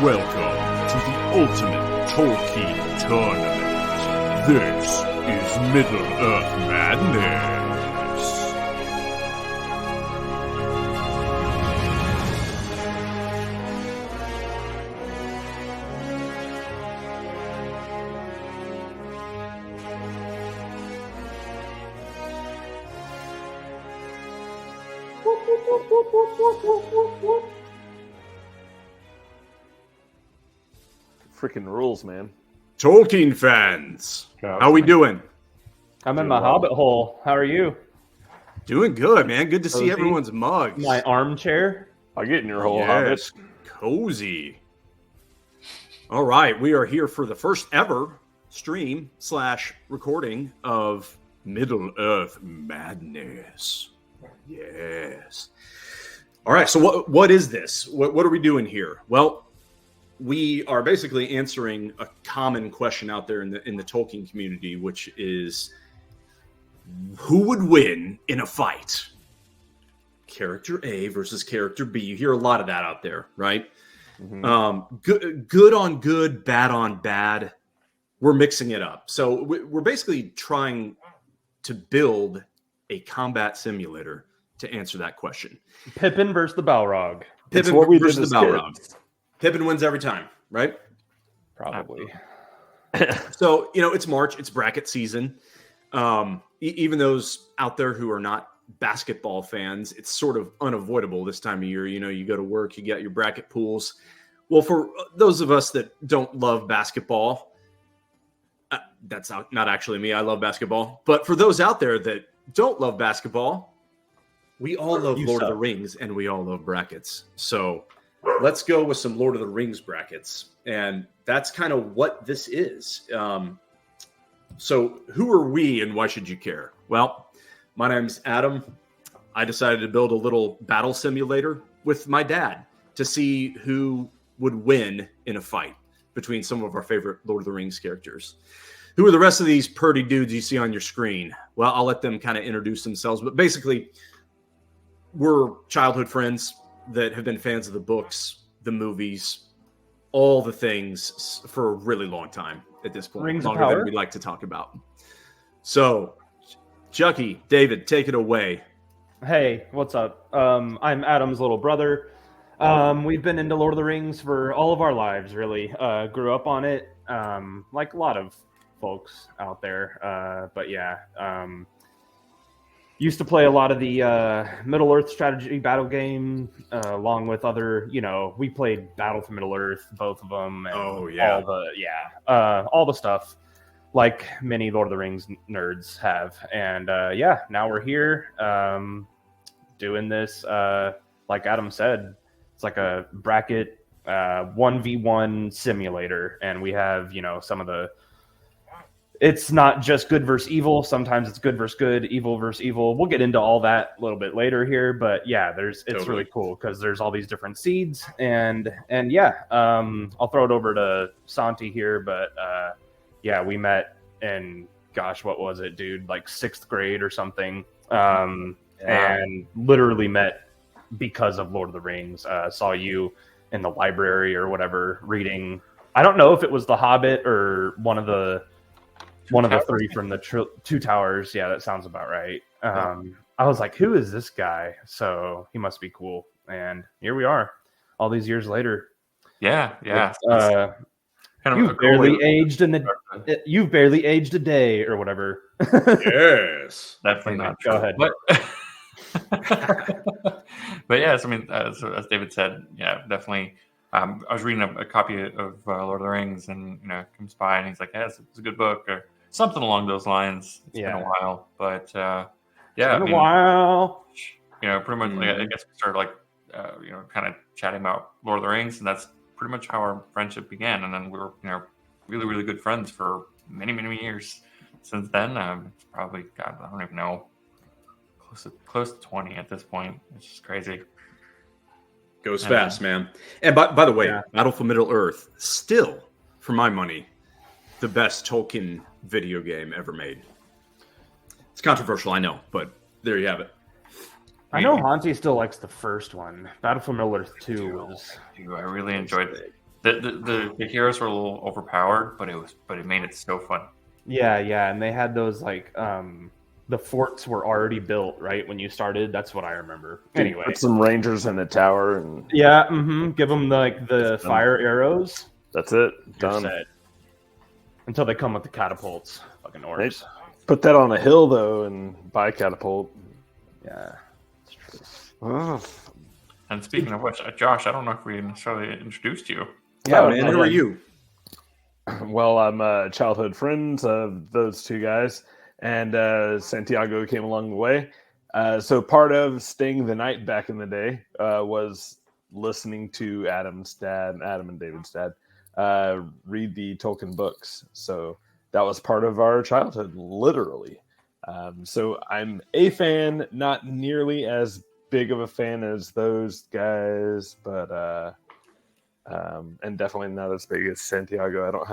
Welcome to the Ultimate Tolkien Tournament. This is Middle-earth Madness. Freaking rules, man. Tolkien fans, how we doing? I'm in my hobbit hole. How are you? Doing good, man. Good to see Cozy. everyone's mugs. My armchair. I get in your hole, Yes, cozy. All right, we are here for the first ever stream / recording of Middle-earth Madness. Yes. All right, so what is this? What are we doing here? Well, we are basically answering a common question out there in the Tolkien community, which is, who would win in a fight? Character A versus character B. You hear a lot of that out there, right? Mm-hmm. Good on good, bad on bad. We're mixing it up. So we're basically trying to build a combat simulator to answer that question. Pippin versus the Balrog. Pippin what we did versus as the Balrog. kids. Pippin wins every time, right? Probably. So, it's March. It's bracket season. Even those out there who are not basketball fans, it's sort of unavoidable this time of year. You go to work, you get your bracket pools. Well, for those of us that don't love basketball, that's not actually me. I love basketball. But for those out there that don't love basketball, we all love Lord of the Rings and we all love brackets. So let's go with some Lord of the Rings brackets. And that's kind of what this is. So who are we and why should you care? Well, my name's Adam. I decided to build a little battle simulator with my dad to see who would win in a fight between some of our favorite Lord of the Rings characters. Who are the rest of these purdy dudes you see on your screen? Well, I'll let them kind of introduce themselves. But basically, we're childhood friends that have been fans of the books, the movies, all the things for a really long time at this point. Rings of longer than Power? we'd like to talk about. So, Chucky, David, take it away. Hey, what's up? I'm Adam's little brother. We've been into Lord of the Rings for all of our lives, really. Grew up on it, like a lot of folks out there. But yeah, used to play a lot of the Middle-earth strategy battle game, along with other, we played Battle for Middle-earth, both of them. And all the stuff like many Lord of the Rings nerds have. And now we're here doing this, like Adam said, it's like a bracket 1v1 simulator. And we have, some of the, it's not just good versus evil. Sometimes it's good versus good, evil versus evil. We'll get into all that a little bit later here, but yeah, it's really cool because there's all these different seeds and I'll throw it over to Santi here, but we met in, gosh, what was it, dude? Like 6th grade or something. And literally met because of Lord of the Rings. Saw you in the library or whatever reading. I don't know if it was The Hobbit or one of the three from the Two Towers. Yeah, that sounds about right. I was like, who is this guy? So he must be cool. And here we are, all these years later. Yeah. You've barely aged you've barely aged a day or whatever. Yes. Definitely not. Go ahead. But yes, as David said, yeah, definitely. I was reading a copy of Lord of the Rings, and comes by and he's like, "Yeah, it's a good book," or something along those lines. It's been a while, but It's been a while. Pretty much. I guess we started kind of chatting about Lord of the Rings, and that's pretty much how our friendship began. And then we were, really, really good friends for many, many years. Since then, it's probably, God, I don't even know, close to 20 at this point. It's just crazy. Goes fast, man. And by the way, Battle for Middle-earth, still, for my money, the best Tolkien video game ever made. It's controversial, I know, but there you have it. I know Hansi still likes the first one. Battle for Middle-earth 2 was... I really enjoyed it. The heroes were a little overpowered, but it made it so fun. Yeah, and they had those like the forts were already built right when you started. That's what I remember. Anyway, put some rangers in a tower and give them like the fire arrows. That's it. You're Done. set. Until they come with the catapults, fucking orcs. Put that on a hill though and buy catapult. Yeah, it's true. Oh. And speaking of which, Josh, I don't know if we necessarily introduced you. Yeah, man. Who are you? Well, I'm childhood friends of those two guys, and Santiago came along the way. So part of staying the night back in the day was listening to Adam and David's dad, read the Tolkien books. So that was part of our childhood, literally. So I'm a fan, not nearly as big of a fan as those guys, but and definitely not as big as Santiago. I don't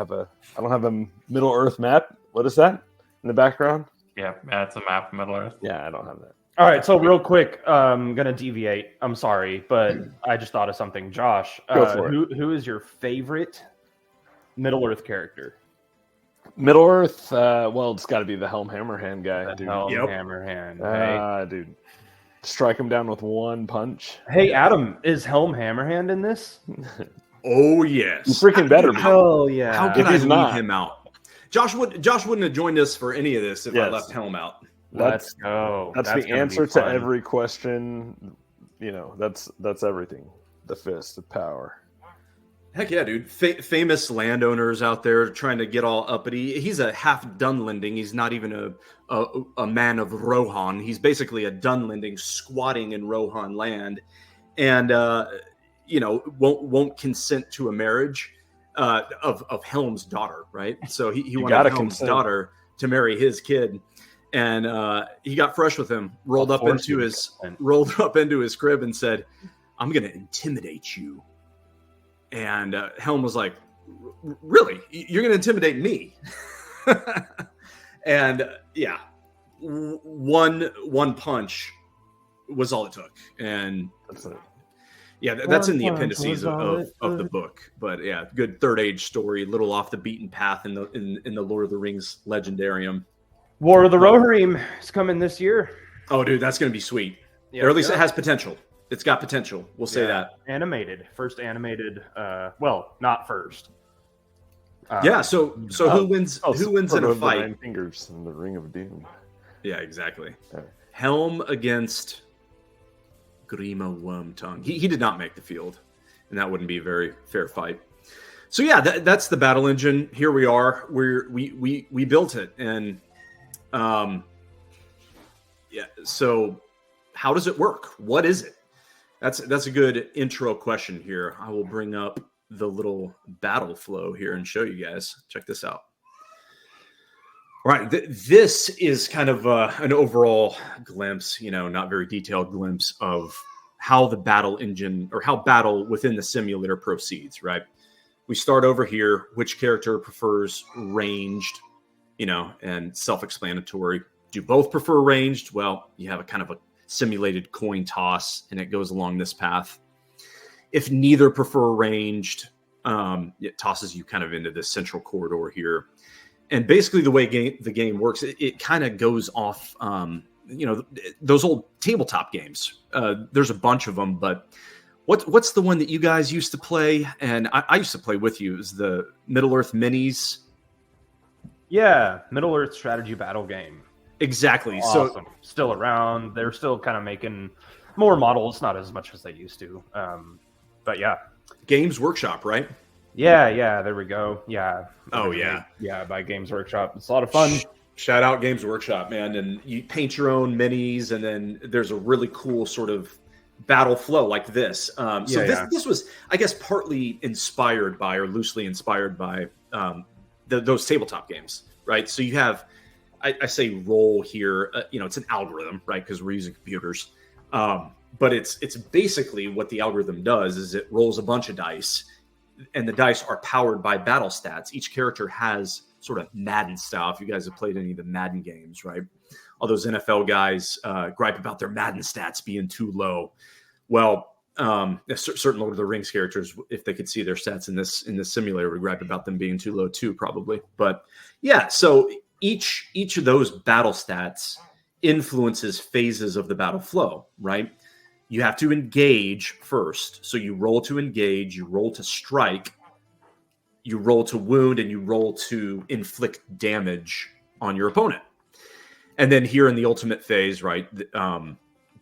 have a Middle Earth map. What is that in the background? Yeah, it's a map of Middle Earth. Yeah, I don't have that. All right, so real quick, I'm gonna deviate. I'm sorry, but I just thought of something. Josh, Go for it. Who is your favorite Middle Earth character? Middle Earth. Well, it's got to be the Helm Hammerhand guy, dude. Helm Yep. Hammerhand. Dude, strike him down with one punch. Hey, Adam, is Helm Hammerhand in this? Oh yes, You freaking better be. Hell yeah! How can If I he's leave not- him out? Josh wouldn't have joined us for any of this if I Yes. left Helm out. Let's go. That's the gonna be answer to fun. every question. You know, that's everything. The fist of power. Heck yeah, dude. Famous landowners out there trying to get all uppity. He's a half Dunlending. He's not even a man of Rohan. He's basically a Dunlending squatting in Rohan land, and won't consent to a marriage of Helm's daughter. Right. So he wanted gotta Helm's consent. daughter to marry his kid, and he got fresh with him. Rolled up into his crib and said, "I'm going to intimidate you." And Helm was like, "Really? You're going to intimidate me?" And one punch was all it took. And That's it. yeah, that's in the One punch appendices was all of it the took. book. But yeah, good third age story, a little off the beaten path in the Lord of the Rings legendarium. War of the Rohirrim is coming this year. Oh, dude, that's going to be sweet. Yeah, Or at least it has potential. It's got potential. We'll say that. Animated, first animated. Well, not first. Yeah. So who wins? Who wins in a Frodo of the fight? Nine Fingers and the Ring of Doom. Yeah, exactly. Okay. Helm against Grima Wormtongue. He did not make the field, and that wouldn't be a very fair fight. So yeah, that's the battle engine. Here we are. We built it, and So how does it work? What is it? That's a good intro question here. I will bring up the little battle flow here and show you guys. Check this out. All right, this is kind of an overall glimpse, not very detailed glimpse of how the battle engine or how battle within the simulator proceeds, right? We start over here. Which character prefers ranged, and self-explanatory. Do both prefer ranged? Well, you have a kind of a simulated coin toss, and it goes along this path. If neither prefer ranged, it tosses you kind of into this central corridor here. And basically the way the game works, it kind of goes off, those old tabletop games. There's a bunch of them, but what's the one that you guys used to play? And I used to play with you. It was the Middle Earth Minis. Yeah, Middle Earth strategy battle game. Exactly. Awesome. So still around. They're still kind of making more models, not as much as they used to. But yeah. Games Workshop, right? Yeah, there we go. Yeah. Oh, yeah. Yeah, by Games Workshop. It's a lot of fun. Shout out Games Workshop, man. And you paint your own minis, and then there's a really cool sort of battle flow like this. This was, I guess, partly inspired by or loosely inspired by those tabletop games, right? So you have, I say roll here, it's an algorithm, right? Because we're using computers. But it's basically what the algorithm does is it rolls a bunch of dice, and the dice are powered by battle stats. Each character has sort of Madden style. If you guys have played any of the Madden games, right? All those NFL guys gripe about their Madden stats being too low. Well, certain Lord of the Rings characters, if they could see their stats in this simulator, would gripe about them being too low too, probably. But yeah, so each of those battle stats influences phases of the battle flow, right? You have to engage first. So you roll to engage, you roll to strike, you roll to wound, and you roll to inflict damage on your opponent. And then here in the ultimate phase, right,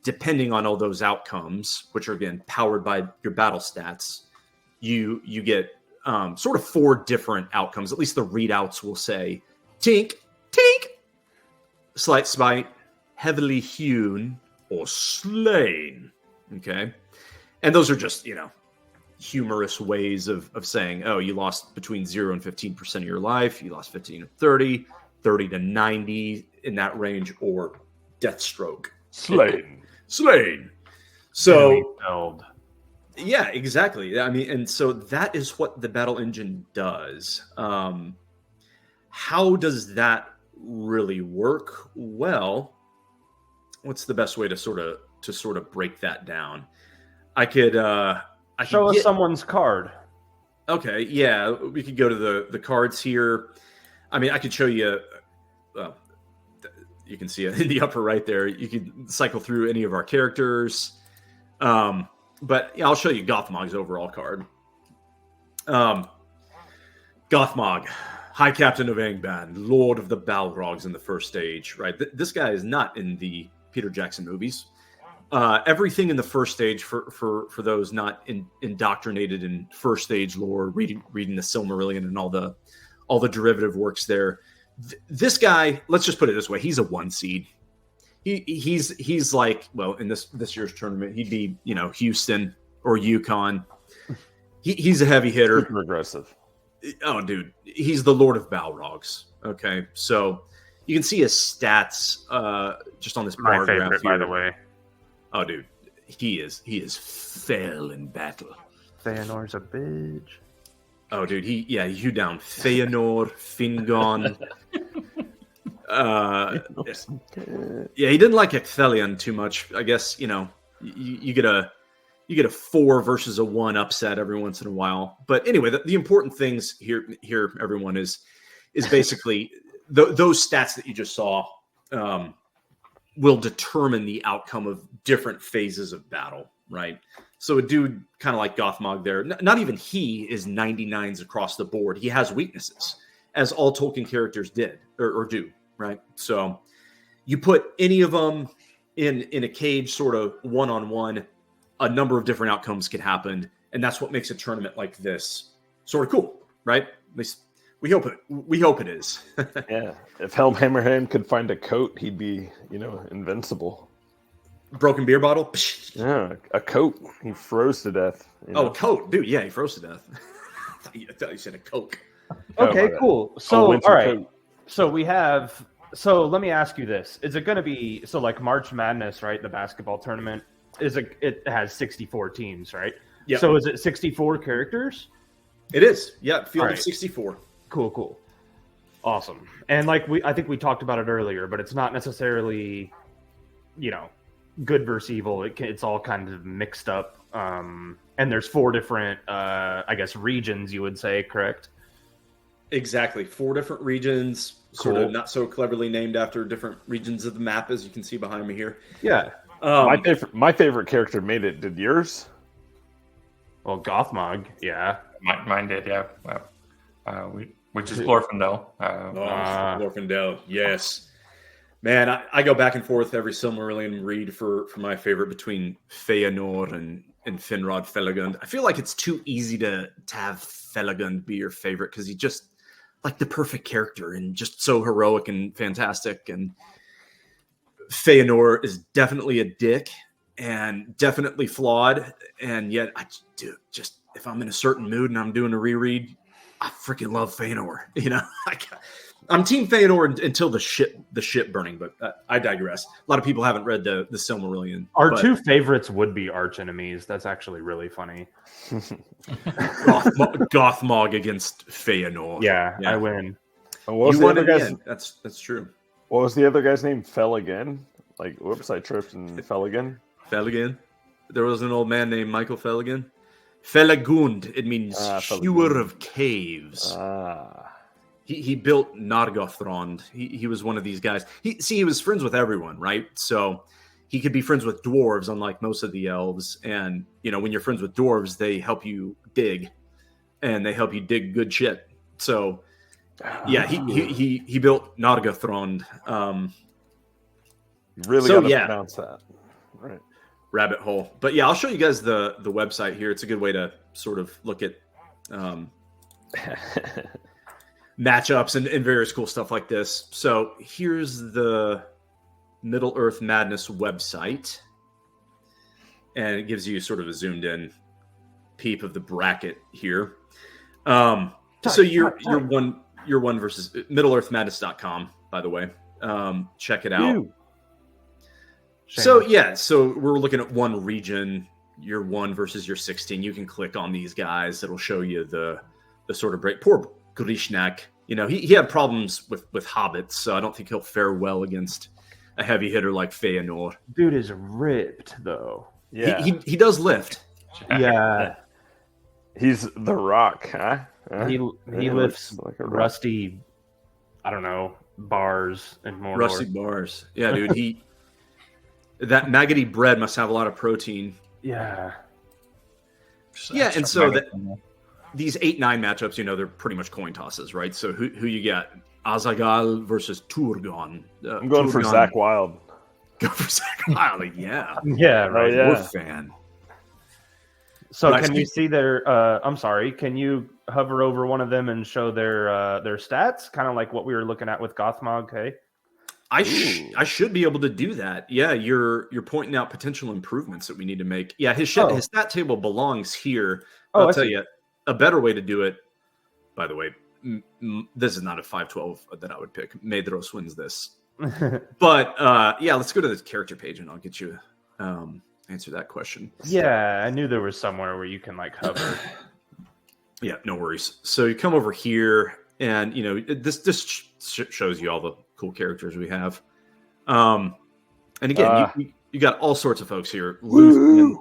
depending on all those outcomes, which are again powered by your battle stats, you get sort of 4 different outcomes. At least the readouts will say tink, tink, slight smite, heavily hewn, or slain. Okay. And those are just, humorous ways of saying, oh, you lost between 0 and 15% of your life. You lost 15 to 30, 30 to 90 in that range, or death stroke. Slain. So, yeah, exactly. I mean, and so that is what the battle engine does. How does that really work? Well, what's the best way to sort of break that down? I could show us someone's card. Okay, yeah, we could go to the cards here. I mean, I could show you. You can see it in the upper right there. You can cycle through any of our characters. But yeah, I'll show you Gothmog's overall card. Gothmog, High Captain of Angband, Lord of the Balrogs in the first stage, right? This guy is not in the Peter Jackson movies. Everything in the first stage, for those not indoctrinated in first stage lore, reading the Silmarillion and all the derivative works there. This guy, let's just put it this way: he's a 1 seed. He's like, well, in this year's tournament, he'd be Houston or UConn. He's a heavy hitter, super aggressive. Oh, dude, he's the Lord of Balrogs. Okay, so you can see his stats just on this bar graph here. By the way. Oh, dude, he is fell in battle. Feanor's a bitch. Oh, dude, he hewed down Feanor, Fingon. Yeah, he didn't like Ecthelion too much. I guess you get a 4 versus a 1 upset every once in a while. But anyway, the important things here, everyone, is basically those stats that you just saw will determine the outcome of different phases of battle, right? So a dude kind of like Gothmog there, not even he is 99s across the board. He has weaknesses, as all Tolkien characters did or do, right? So you put any of them in a cage, sort of one-on-one, a number of different outcomes can happen, and that's what makes a tournament like this sort of cool, right? At least we hope it is. Yeah, if Helm Hammerhand could find a coat, he'd be invincible. Broken beer bottle. Yeah, a coat. He froze to death. Oh, a coat, dude. Yeah, he froze to death. I thought you said a Coke. Okay, cool. So all right. Coat. So we have. So let me ask you this: is it going to be like March Madness, right? The basketball tournament it has 64 teams, right? Yeah. So is it 64 characters? It is. Yeah, field of 64. Cool. Awesome. And I think we talked about it earlier, but it's not necessarily, good versus evil. It's all kind of mixed up. And there's 4 different, regions, you would say, correct? Exactly. 4 different regions, sort of not so cleverly named after different regions of the map, as you can see behind me here. Yeah. My favorite character made it. Did yours? Well, Gothmog, yeah. Mine did, yeah. Which is Glorfindel. Glorfindel, yes. Man, I go back and forth every Silmarillion read for my favorite between Feanor and Finrod Felagund. I feel like it's too easy to have Felagund be your favorite because he's just like the perfect character and just so heroic and fantastic. And Feanor is definitely a dick and definitely flawed. And yet, just if I'm in a certain mood and I'm doing a reread, I freaking love Feanor. I'm Team Feanor until the ship burning, but I digress. A lot of people haven't read the Silmarillion. Our 2 favorites would be arch enemies. That's actually really funny. Gothmog against Feanor. Yeah, I win. You won again. That's true. What was the other guy's name? Fell again? I tripped and fell again. Fell again. there was an old man named Michael Felagund. Felagund, it means hewer of caves. He built Nargothrond. He was one of these guys. He was friends with everyone, right? So he could be friends with dwarves, unlike most of the elves. And, when you're friends with dwarves, they help you dig. And they help you dig good shit. So, yeah, he built Nargothrond. Really got to pronounce that. Right. Rabbit hole. But yeah, I'll show you guys the website here. It's a good way to sort of look at matchups and various cool stuff like this. So here's the Middle-earth Madness website. And it gives you sort of a zoomed in peep of the bracket here. So you're one versus MiddleEarthMadness.com, by the way. Check it out. So we're looking at one region. You're 1 versus your 16. You can click on these guys. It'll show you the sort of break. Poor Grishnak. He had problems with hobbits, so I don't think he'll fare well against a heavy hitter like Feanor. Dude is ripped though. Yeah, he does lift. Yeah, he's the Rock, huh? He lifts like a rusty, I don't know, bars and more. Rusty bars. Yeah, dude. That maggoty bread must have a lot of protein. Yeah. Yeah, and so these 8-9 matchups, they're pretty much coin tosses, right? So who you got? Azaghal versus Turgon. I'm going for Zach Wilde. Go for Zach Wilde, yeah. Yeah, right. Yeah. We're fan. So can you see their? I'm sorry. Can you hover over one of them and show their stats? Kind of like what we were looking at with Gothmog. Hey. I should be able to do that. Yeah, you're pointing out potential improvements that we need to make. Yeah, his stat table belongs here. I'll tell you a better way to do it. By the way, this is not a 512 that I would pick. Medros wins this. But let's go to the character page and I'll get you answer that question. Yeah, I knew there was somewhere where you can like hover. Yeah, no worries. So you come over here and this shows you all the cool characters we have. And again, you got all sorts of folks here. Luthien.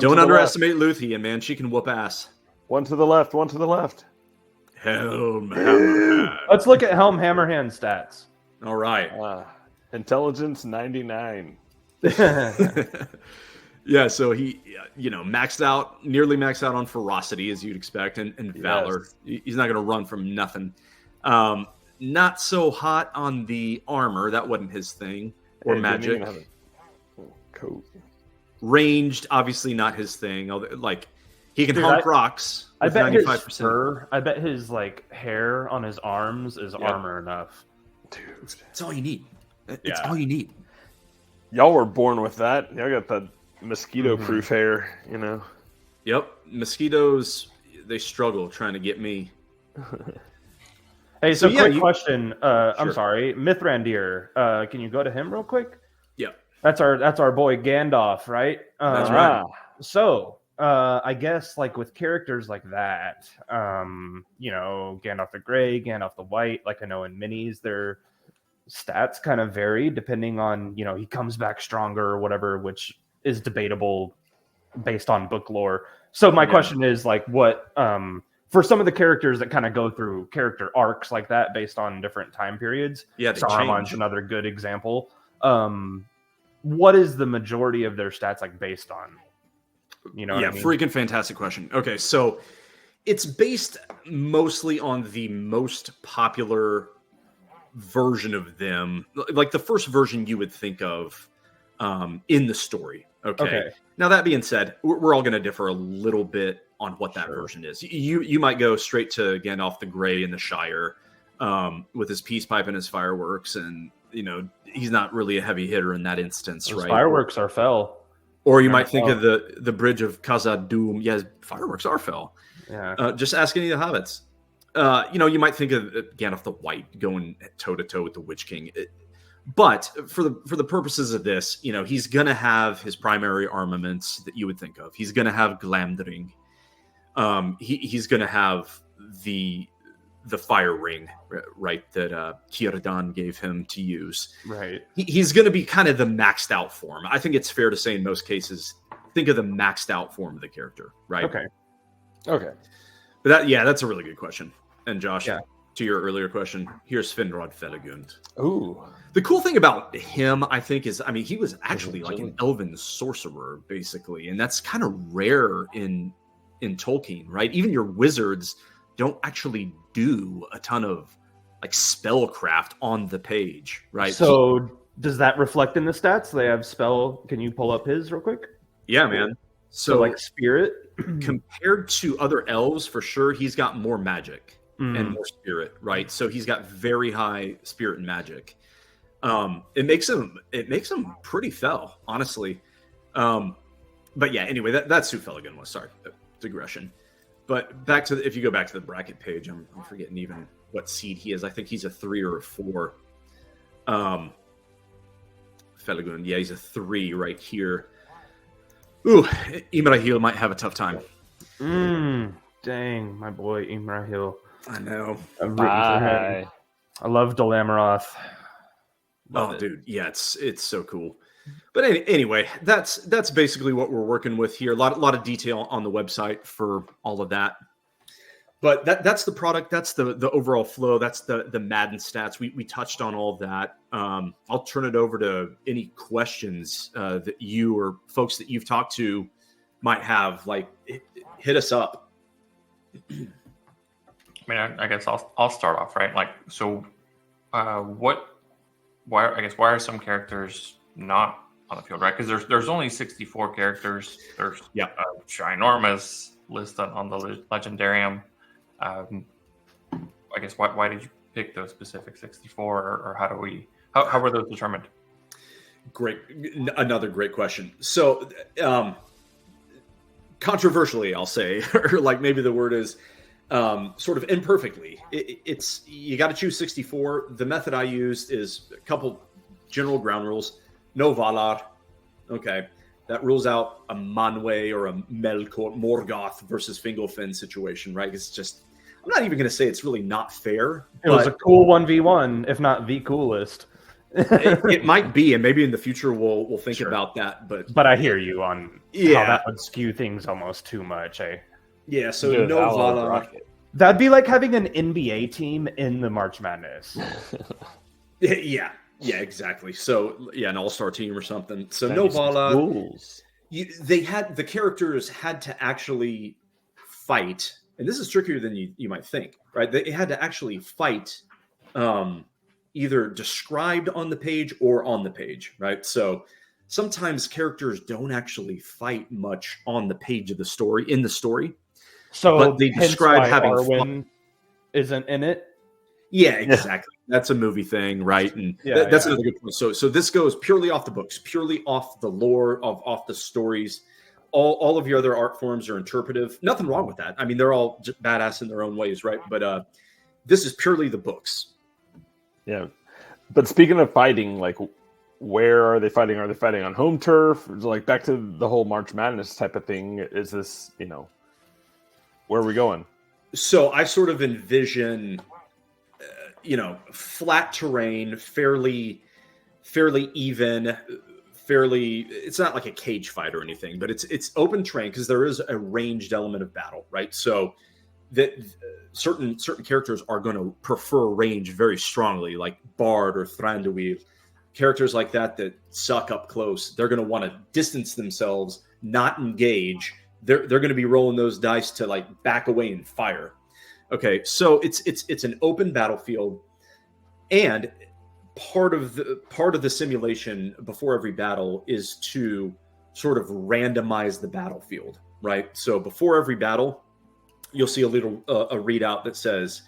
Don't underestimate Luthien, man. She can whoop ass. One to the left, one to the left. Helm Hammerhand. Let's look at Helm Hammerhand stats. All right. Intelligence 99. Yeah, so he, nearly maxed out on ferocity, as you'd expect, and valor. Yes. He's not going to run from nothing. Not so hot on the armor. That wasn't his thing. Or magic. Coat. Ranged, obviously not his thing. Like, he can hump rocks. I bet 95%. His fur, I bet his hair on his arms is armor enough. Dude, it's all you need. It's all you need. Y'all were born with that. Y'all got the mosquito-proof hair, Yep. Mosquitoes, they struggle trying to get me. Hey, quick question. Sure. I'm sorry. Mithrandir, can you go to him real quick? Yeah. That's our boy Gandalf, right? That's right. So, I guess with characters like that, Gandalf the Grey, Gandalf the White, I know in minis, their stats kind of vary depending on, he comes back stronger or whatever, which is debatable based on book lore. So my question is what, for some of the characters that kind of go through character arcs like that based on different time periods, Saruman's another good example. What is the majority of their stats based on? What I mean? Freaking fantastic question. Okay, so it's based mostly on the most popular version of them, the first version you would think of in the story. Okay. Now that being said, we're all going to differ a little bit on what that version is. You might go straight to Gandalf the Grey in the Shire with his peace pipe and his fireworks, and he's not really a heavy hitter in that instance. Those right? Fireworks are fell. Or you might think of the bridge of Khazad-dûm. Yes, fireworks are fell. Yeah. Just ask any of the hobbits. You might think of Gandalf the White going toe to toe with the Witch King. But for the purposes of this, he's going to have his primary armaments that you would think of. He's going to have Glamdring. He's going to have the the fire ring, right, that Círdan gave him to use. Right. He's going to be kind of the maxed out form. I think it's fair to say in most cases, think of the maxed out form of the character, right? Okay. But that's a really good question. And Josh, to your earlier question, here's Finrod Felagund. Ooh. The cool thing about him, I think, is, I mean, he was actually like an elven sorcerer, basically. And that's kind of rare in Tolkien, right? Even your wizards don't actually do a ton of like spellcraft on the page, right? So does that reflect in the stats? They have spell. Can you pull up his real quick? Yeah, man. So like spirit compared to other elves, for sure, he's got more magic and more spirit, right? So he's got very high spirit and magic. It makes him pretty fell, honestly. But yeah, anyway, that's who Felagund was. Sorry, digression. But if you go back to the bracket page, I'm forgetting even what seed he is. I think he's a 3 or a 4. Felagund, yeah, he's a 3 right here. Ooh, Imrahil might have a tough time. Dang, my boy Imrahil. I know. I'm rooting for him. I love Dol Amroth. Dude, yeah, it's so cool. But anyway, that's basically what we're working with here. A lot of detail on the website for all of that. But that's the product. That's the overall flow. That's the Madden stats. We touched on all of that. I'll turn it over to any questions that you or folks that you've talked to might have. Like, hit us up. I mean, I guess I'll start off, right? Like, so why are some characters not on the field, right? Because there's only 64 characters. There's a ginormous list on the Legendarium. I guess why did you pick those specific 64, or how were those determined? Great, another great question. So, controversially, I'll say, or like maybe the word is sort of imperfectly. It's you got to choose 64. The method I used is a couple general ground rules. No Valar. Okay. That rules out a Manwë or a Melkor Morgoth versus Fingolfin situation, right? It's just, I'm not even going to say it's really not fair. It was a cool 1v1, if not the coolest. it might be, and maybe in the future we'll think about that. But I hear you on how that would skew things almost too much. Yeah, so no Valar. That'd be like having an NBA team in the March Madness. Yeah, exactly. So, an all-star team or something. So no Valar. Rules. The characters had to actually fight, and this is trickier than you might think, right? They had to actually fight either described on the page or on the page, right? So sometimes characters don't actually fight much on the page of the story, in the story. So but they describe having Arwen isn't in it. Yeah, exactly. That's a movie thing, right? And that's another good point. So this goes purely off the books, purely off the lore, off the stories. All of your other art forms are interpretive. Nothing wrong with that. I mean, they're all just badass in their own ways, right? But this is purely the books. Yeah. But speaking of fighting, like, where are they fighting? Are they fighting on home turf? Like, back to the whole March Madness type of thing. Is this, where are we going? So I sort of envision, flat terrain, fairly even, it's not like a cage fight or anything, but it's open terrain because there is a ranged element of battle, right? So that certain characters are going to prefer range very strongly, like Bard or Thranduil. Characters like that suck up close. They're going to want to distance themselves, not engage. They're going to be rolling those dice to like back away and fire. Okay, so it's an open battlefield, and part of the simulation before every battle is to sort of randomize the battlefield, right? So before every battle, you'll see a readout that says,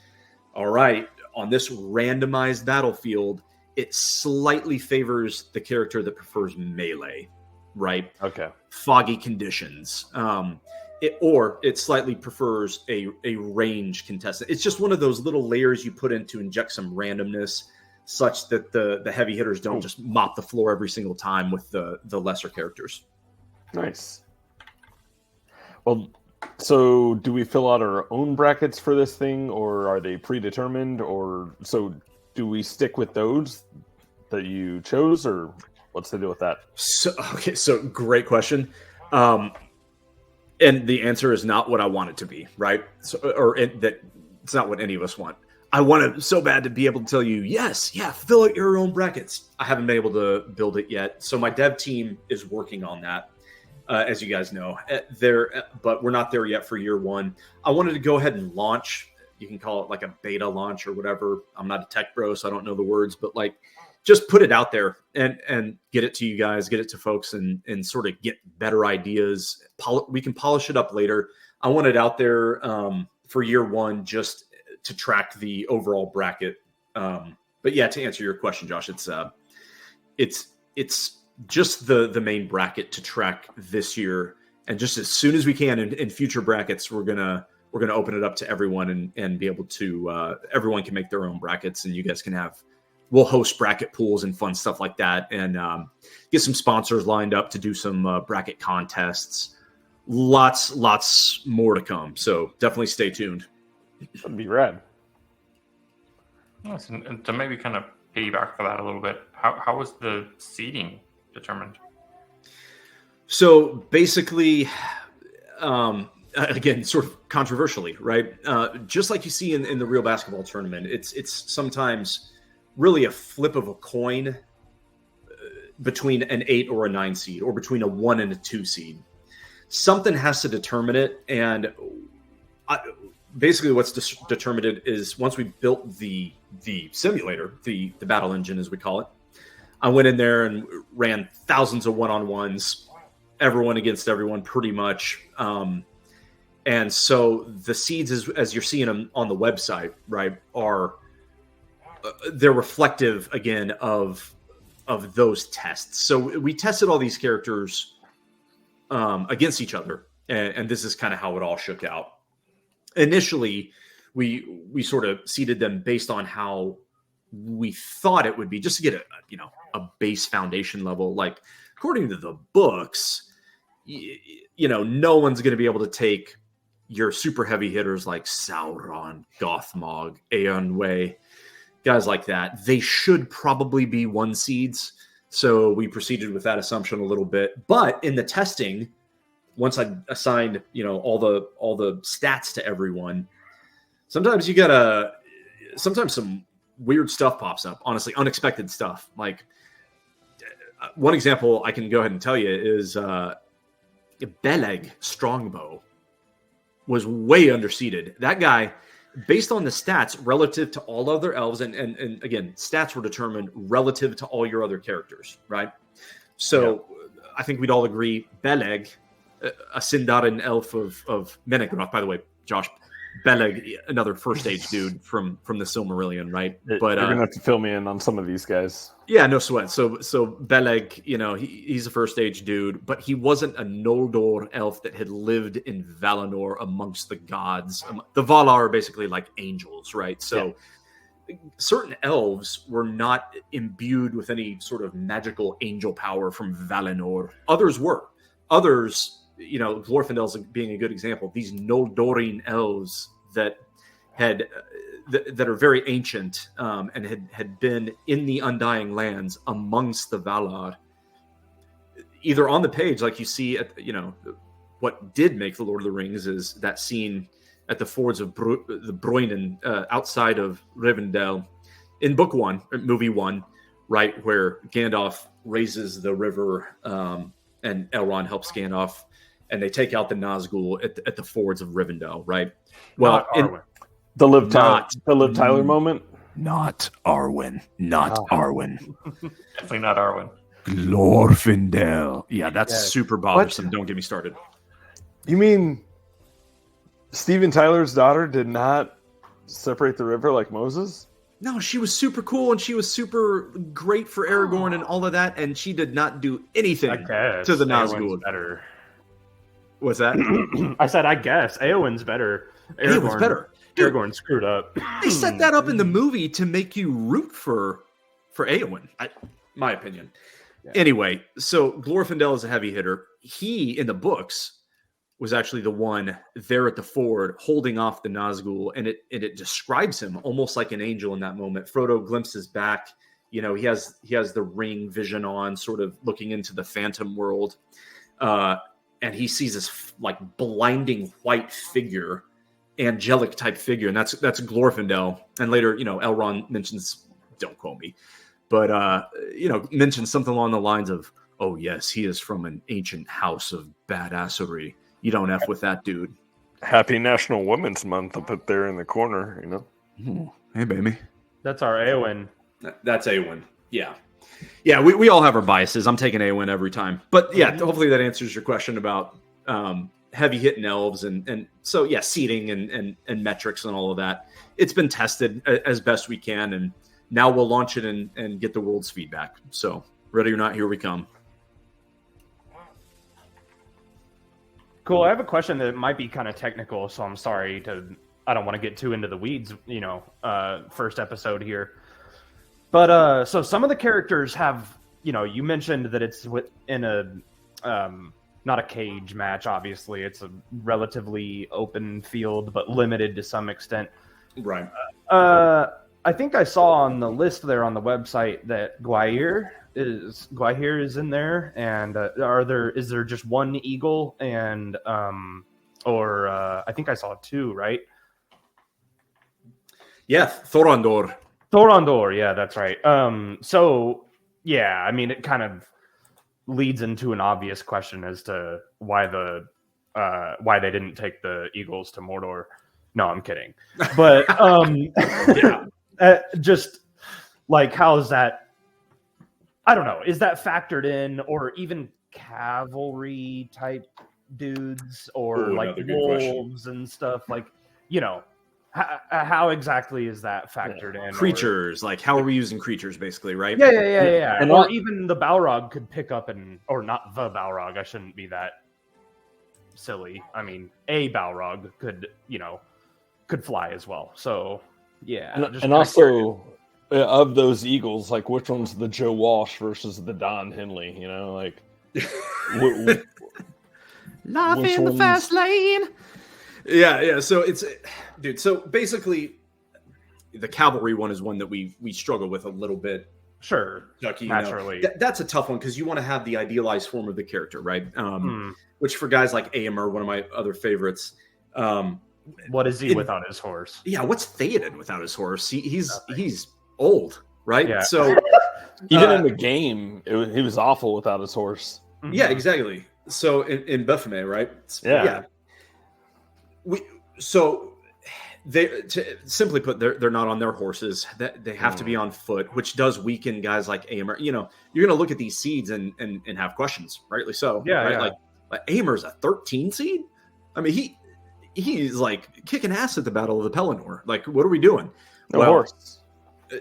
all right, on this randomized battlefield, it slightly favors the character that prefers melee, right? Okay. Foggy conditions. It slightly prefers a range contestant. It's just one of those little layers you put in to inject some randomness, such that the heavy hitters don't just mop the floor every single time with the lesser characters. Nice. Well, So do we fill out our own brackets for this thing, or are they predetermined? Or so do we stick with those that you chose, or what's the deal with that? So great question. And the answer is not what I want it to be, right? That it's not what any of us want. I want it so bad to be able to tell you, fill out your own brackets. I haven't been able to build it yet. So my dev team is working on that, as you guys know. But we're not there yet for year one. I wanted to go ahead and launch. You can call it like a beta launch or whatever. I'm not a tech bro, so I don't know the words, but like just put it out there and get it to you guys, get it to folks and sort of get better ideas. We can polish it up later. I want it out there for year one just to track the overall bracket. But yeah, to answer your question, Josh, it's just the main bracket to track this year. And just as soon as we can in future brackets, we're gonna open it up to everyone and be able to everyone can make their own brackets, and you guys can we'll host bracket pools and fun stuff like that, and get some sponsors lined up to do some bracket contests. Lots more to come. So definitely stay tuned. That'd be rad. Yes, and to maybe kind of piggyback for that a little bit, how was the seeding determined? So basically, again, sort of controversially, right? Just like you see in the real basketball tournament, it's sometimes really a flip of a coin between an 8 or a 9 seed, or between a 1 and a 2 seed. Something has to determine it, and basically what's determined it is once we built the simulator, the battle engine as we call it, I went in there and ran thousands of one-on-ones, everyone against everyone pretty much. And so the seeds, as you're seeing them on the website, right, they're reflective again of those tests. So we tested all these characters against each other, and this is kind of how it all shook out. Initially, we sort of seeded them based on how we thought it would be, just to get a base foundation level. Like according to the books, no one's going to be able to take your super heavy hitters like Sauron, Gothmog, Aeon Way, guys like that. They should probably be 1 seeds. So we proceeded with that assumption a little bit. But in the testing, once I assigned, all the stats to everyone, sometimes sometimes some weird stuff pops up. Honestly, unexpected stuff. Like one example I can go ahead and tell you is Beleg Strongbow was way underseeded. That guy, based on the stats relative to all other elves, and again, stats were determined relative to all your other characters, right? So I think we'd all agree Beleg, a Sindarin elf of Menegroth, by the way, Josh, Beleg, another first age dude from the Silmarillion, right? But you're gonna have to fill me in on some of these guys. Yeah, no sweat. So Beleg, he's a first age dude, but he wasn't a Noldor elf that had lived in Valinor amongst the gods. The Valar are basically like angels, right? So certain elves were not imbued with any sort of magical angel power from Valinor. Others were. Others, Glorfindel's being a good example. These Noldorian elves that are very ancient and had been in the Undying Lands amongst the Valar, either on the page, like you see at what did make the Lord of the Rings is that scene at the fords of the Broinen outside of Rivendell in book 1, movie 1, right, where Gandalf raises the river and Elrond helps Gandalf, and they take out the Nazgul at the fords of Rivendell, right? Well, the Liv Tyler moment? Not Arwen. Arwen. Definitely not Arwen. Glorfindel. Yeah, that's super bothersome. What? Don't get me started. You mean Steven Tyler's daughter did not separate the river like Moses? No, she was super cool and she was super great for Aragorn and all of that, and she did not do anything to the Nazgul. Better. What's that? I said, I guess Eowyn's better. Eowyn's better. Aragorn screwed up. They set that up in the movie to make you root for Eowyn. My opinion. Yeah. Anyway, so Glorfindel is a heavy hitter. He, in the books, was actually the one there at the ford holding off the Nazgul, and it describes him almost like an angel in that moment. Frodo glimpses back. He has the ring vision on, sort of looking into the phantom world, and he sees this like blinding white figure, angelic type figure, and that's Glorfindel. And later, Elrond mentions, don't quote me, but mentions something along the lines of, "Oh yes, he is from an ancient house of badassery. You don't F with that dude." Happy National Women's Month up there in the corner, Ooh, hey, baby. That's our Eowyn. That's Eowyn. Yeah. Yeah, we all have our biases. I'm taking Eowyn every time. But yeah, hopefully that answers your question about heavy hitting elves. And so, yeah, seeding and metrics and all of that. It's been tested as best we can. And now we'll launch it and get the world's feedback. So ready or not, here we come. Cool. I have a question that might be kind of technical, so I'm sorry I don't want to get too into the weeds, first episode here. But so some of the characters have, you mentioned that it's in a, not a cage match, obviously. It's a relatively open field, but limited to some extent. Right. I think I saw on the list there on the website that Gwaihir is in there, and is there just one eagle, and I think I saw two, right? Yeah, Thorondor. Thorondor, yeah, that's right. So yeah, I mean, it kind of leads into an obvious question as to why they didn't take the eagles to Mordor. No, I'm kidding. But yeah, just like, how is that? I don't know. Is that factored in, or even cavalry type dudes, or like wolves and stuff? Like, how exactly is that factored in? Creatures, like how are we using creatures, basically, right? Yeah. And even the Balrog could pick up or not the Balrog. I shouldn't be that silly. I mean, a Balrog could fly as well. So yeah, and also. Of those eagles, like, which one's the Joe Walsh versus the Don Henley? Like life in the fast lane. Yeah. So dude. So basically, the cavalry one is one that we struggle with a little bit. Sure, Chucky, naturally, that's a tough one because you want to have the idealized form of the character, right? Which for guys like Eomer, one of my other favorites. What is he without his horse? Yeah, what's Theoden without his horse? He's old, right? Yeah. So even in the game, he was awful without his horse. Yeah, exactly. So in Baphomet, right? Yeah. Simply put, they're not on their horses. That they have to be on foot, which does weaken guys like Eomer. You're going to look at these seeds and have questions, rightly so. Yeah, right? yeah. Like Eomer's a 13 seed. I mean, he's like kicking ass at the Battle of the Pelennor. Like, what are we doing? Horse.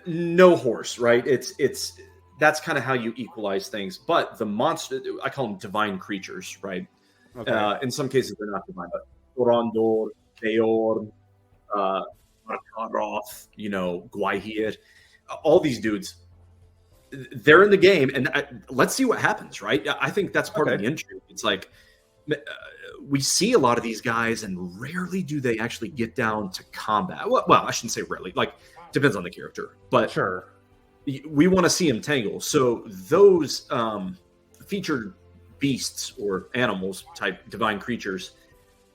No horse, right? It's that's kind of how you equalize things. But the monster, I call them divine creatures, right? Okay. In some cases, they're not divine, but Thorondor, Beorn, Markaroth, Gwaihir, all these dudes, they're in the game, and let's see what happens, right? I think that's part of the intrigue. It's like we see a lot of these guys, and rarely do they actually get down to combat. Well, I shouldn't say rarely. Like, depends on the character, but sure, we want to see them tangle. So those featured beasts or animals type divine creatures,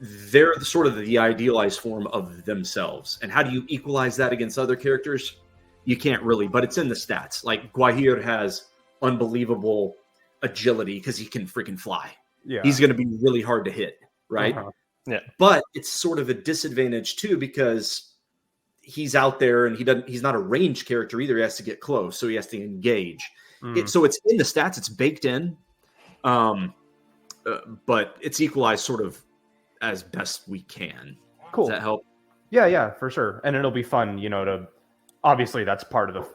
they're sort of the idealized form of themselves. And how do you equalize that against other characters? You can't really, but it's in the stats. Like, Gwaihir has unbelievable agility because he can freaking fly. Yeah, he's going to be really hard to hit, right? Yeah, but it's sort of a disadvantage too because he's out there and he's not a ranged character either. He has to get close, so he has to engage. So it's in the stats, it's baked in, but it's equalized sort of as best we can. Cool. Does that help? Yeah, for sure. And it'll be fun, to obviously that's part of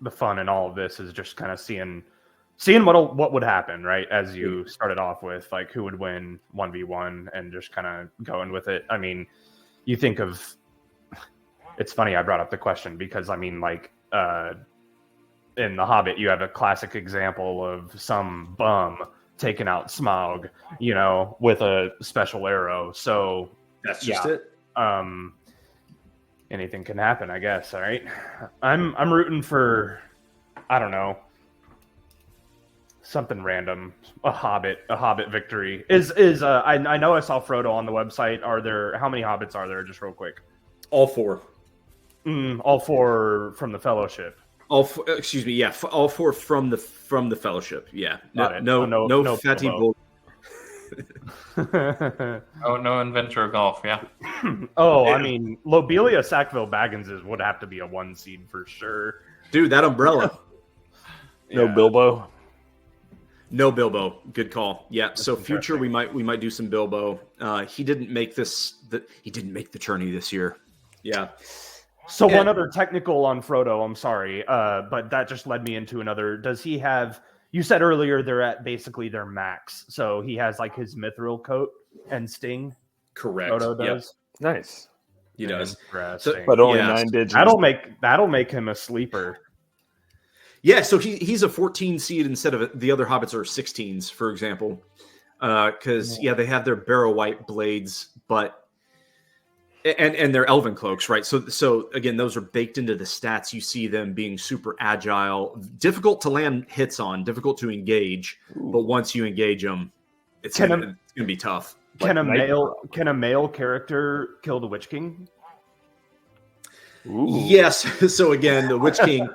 the fun in all of this is just kind of seeing what would happen, right? As you started off with, like, who would win 1v1 and just kind of going with it. I mean, you think of, it's funny I brought up the question because I mean, like, in The Hobbit, you have a classic example of some bum taking out Smaug, with a special arrow. So that's just it. Anything can happen, I guess. All right, I'm rooting for, I don't know, something random. A Hobbit victory I know I saw Frodo on the website. How many hobbits are there? Just real quick. All 4. All 4 from the Fellowship. Excuse me. Yeah, all 4 from the Fellowship. Yeah. No fatty bull. No Inventor of Golf. Yeah. I mean, Lobelia Sackville Baggins would have to be a 1 seed for sure. Dude, that umbrella. No Bilbo. No Bilbo. Good call. Yeah. So future, we might do some Bilbo. He didn't make he didn't make the tourney this year. Yeah. So one other technical on Frodo. I'm sorry, but that just led me into another. Does he have? You said earlier they're at basically their max. So he has like his mithril coat and sting. Correct. Frodo does. Yep. Nice. He does. But only 9 digits. That'll make him a sleeper. Yeah, so he's a 14 seed instead of the other hobbits are 16s, for example, because they have their barrow white blades, but and their elven cloaks, right? So again, those are baked into the stats. You see them being super agile, difficult to land hits on, difficult to engage, but once you engage them, it's gonna be tough. Can a male character kill the Witch King? Ooh. Yes. So again, the Witch King.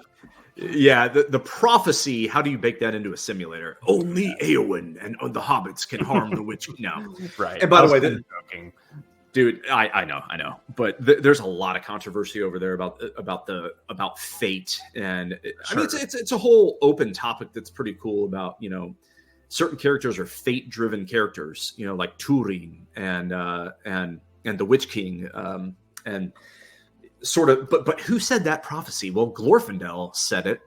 Yeah, the prophecy, how do you bake that into a simulator? Only Eowyn and the hobbits can harm the witch. No. Right. And by the way, dude, I know. But there's a lot of controversy over there about fate. And I mean, it's a whole open topic that's pretty cool about, certain characters are fate-driven characters, like Turin and the Witch King. And sort of, but who said that prophecy? Well, Glorfindel said it.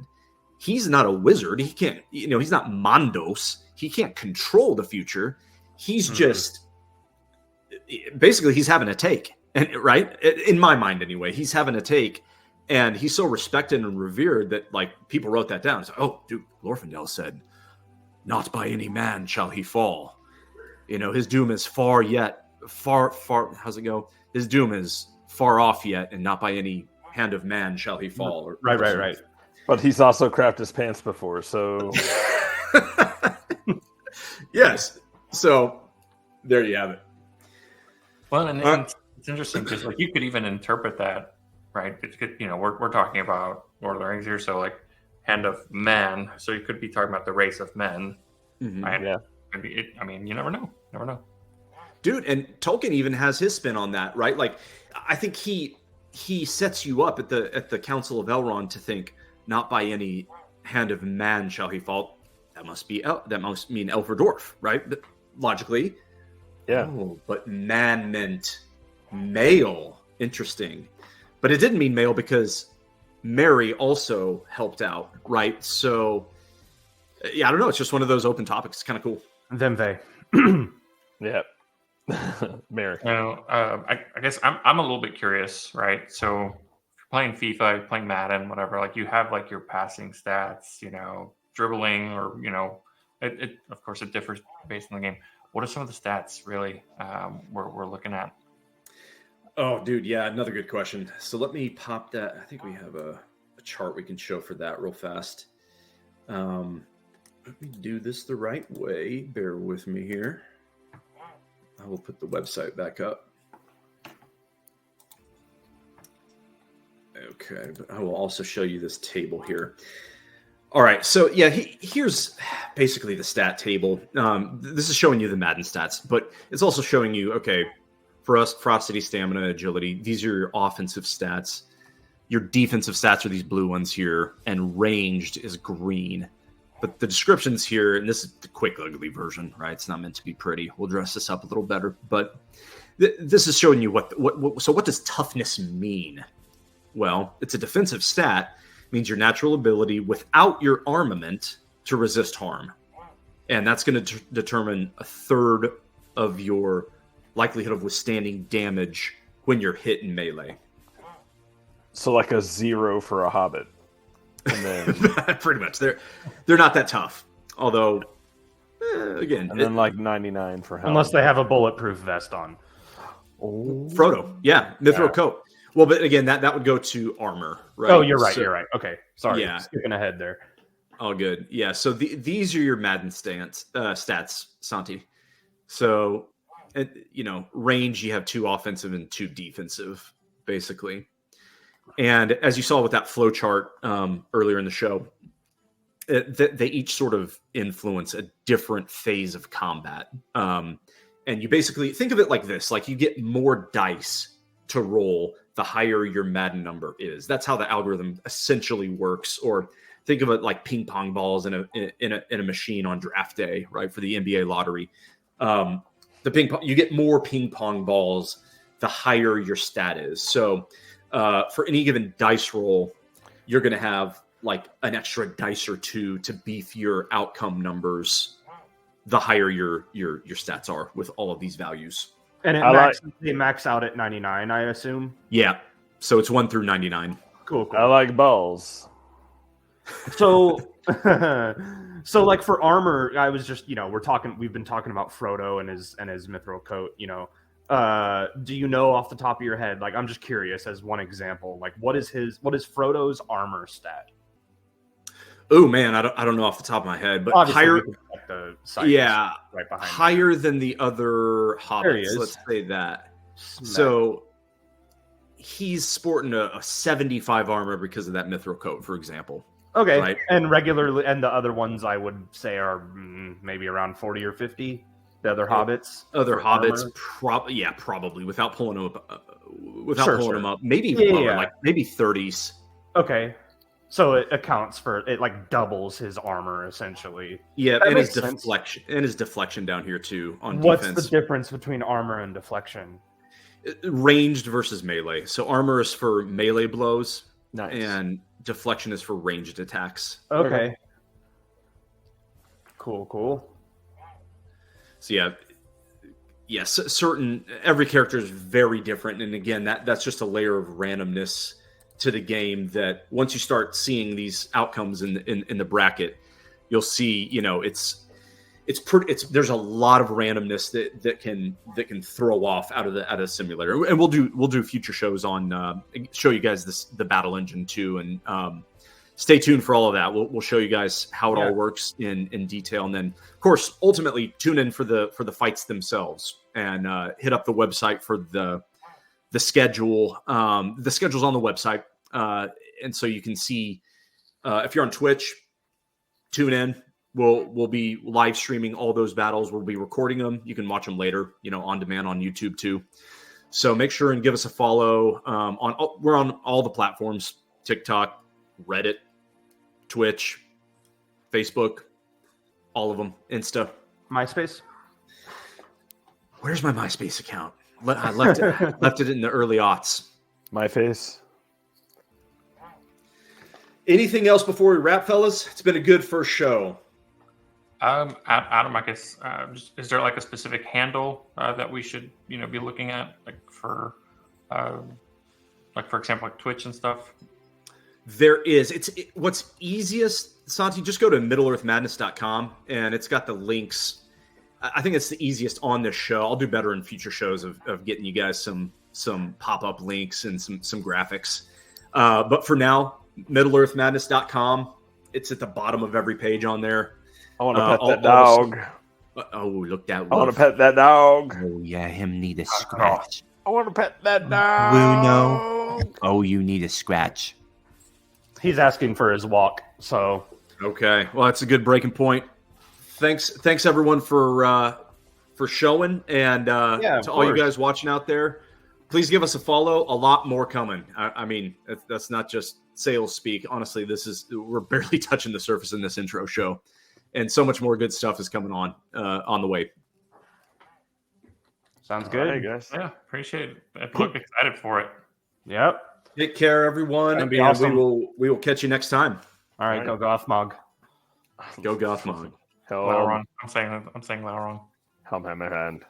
He's not a wizard. He can't, he's not Mondos. He can't control the future. He's just basically he's having a take, and right in my mind anyway, he's having a take, and he's so respected and revered that like people wrote that down. It's like, oh, dude, Glorfindel said, "Not by any man shall he fall." His doom is far. How's it go? His doom is far off yet, and not by any hand of man shall he fall. Right. But he's also crapped his pants before, so yes. So there you have it. Well, and it's interesting because like you could even interpret that, right? We're talking about Lord of the Rings here, so like hand of man. So you could be talking about the race of men. Mm-hmm. Right? Yeah. You never know. Dude, and Tolkien even has his spin on that, right? Like, I think he sets you up at the Council of Elrond to think, not by any hand of man shall he fall. That must mean Elferdorf, right? Logically. Yeah. Oh, but man meant male. Interesting. But it didn't mean male because Mary also helped out, right? So, yeah, I don't know. It's just one of those open topics. It's kind of cool. Them they. Yeah. Mary. I guess I'm a little bit curious, right? So if you're playing FIFA, playing Madden, whatever, like you have like your passing stats, dribbling, or it of course it differs based on the game. What are some of the stats really we're looking at? Oh, dude, yeah, another good question. So let me pop that. I think we have a chart we can show for that real fast. Let me do this the right way. Bear with me here. I will put the website back up. Okay, but I will also show you this table here. All right, so yeah, here's basically the stat table. This is showing you the Madden stats, but it's also showing you, okay, for us, ferocity, stamina, agility, these are your offensive stats. Your defensive stats are these blue ones here, and ranged is green. But the descriptions here, and this is the quick, ugly version, right? It's not meant to be pretty. We'll dress this up a little better. But this is showing you so what does toughness mean? Well, it's a defensive stat. It means your natural ability without your armament to resist harm. And that's going to determine a third of your likelihood of withstanding damage when you're hit in melee. So like a 0 for a hobbit. And then pretty much. They're not that tough. Although again, and then like 99 for helmet. Unless they have a bulletproof vest on. Oh. Frodo, yeah, Mithril coat. Well, but again, that would go to armor, right? Oh, you're right. You're right. Okay, sorry. Yeah. Skipping ahead there. All good. Yeah. So these are your Madden stats, Santi. So, range, you have 2 offensive and 2 defensive, basically. And as you saw with that flow chart earlier in the show, they each sort of influence a different phase of combat. And you basically think of it like this: like you get more dice to roll the higher your Madden number is. That's how the algorithm essentially works. Or think of it like ping pong balls in a machine on draft day, right? For the NBA lottery. You get more ping pong balls the higher your stat is. So for any given dice roll, you're going to have like an extra dice or 2 to beef your outcome numbers the higher your stats are with all of these values. And they max out at 99, I assume. Yeah. So it's 1 through 99. Cool. I like balls. So, so like for armor, I was just, we've been talking about Frodo and his mithril coat, do you know off the top of your head? Like, I'm just curious as one example, like what is Frodo's armor stat? Oh man, I don't know off the top of my head, but obviously higher, right behind higher than the other hobbits. Let's say that. So he's sporting a 75 armor because of that mithril coat, for example. Okay, right? And regularly, and the other ones I would say are maybe around 40 or 50. The other hobbits, probably without pulling them up, them up, maybe even lower, like maybe 30s. Okay. So it accounts for it, like doubles his armor essentially. Yeah, and his deflection down here too on What's defense. The difference between armor and deflection? Ranged versus melee. So armor is for melee blows, nice. And deflection is for ranged attacks. Okay. Cool. So every character is very different, and again, that's just a layer of randomness to the game that once you start seeing these outcomes in the bracket, you'll see, there's a lot of randomness that can throw off out of the simulator. And we'll do future shows on show you guys the battle engine too, and stay tuned for all of that. We'll show you guys how it all works in detail, and then of course ultimately tune in for the fights themselves, and hit up the website for the schedule. The schedule's on the website. And so you can see, if you're on Twitch, tune in. We'll be live streaming all those battles. We'll be recording them. You can watch them later, on demand on YouTube too. So make sure and give us a follow. We're on all the platforms: TikTok, Reddit, Twitch, Facebook, all of them, Insta, MySpace. Where's my MySpace account? I left it in the early aughts. My face. Anything else before we wrap, fellas? It's been a good first show. Adam, I guess, is there like a specific handle that we should, be looking at, like for example, like Twitch and stuff? There is. What's easiest, Santi, just go to MiddleEarthMadness.com, and it's got the links. I think it's the easiest on this show. I'll do better in future shows of getting you guys some pop-up links and some graphics. But for now, MiddleEarthMadness.com. It's at the bottom of every page on there. I want to pet that dog. Look that. I want to pet that dog. Oh yeah, him need a scratch. I want to pet that dog. Bruno. Oh, you need a scratch. He's asking for his walk. So okay, well that's a good breaking point. Thanks everyone for showing, and to all you guys watching out there. Please give us a follow. A lot more coming. I mean, that's not just sales speak. Honestly, we're barely touching the surface in this intro show, and so much more good stuff is coming on the way. Sounds good. Hey guys. Yeah, appreciate it. I look excited for it. Yep. Take care, everyone. That'd be awesome. We will catch you next time. All right, go Gothmog. Go Gothmog. Hell, Lauron. I'm saying Lauron. Helm, hand.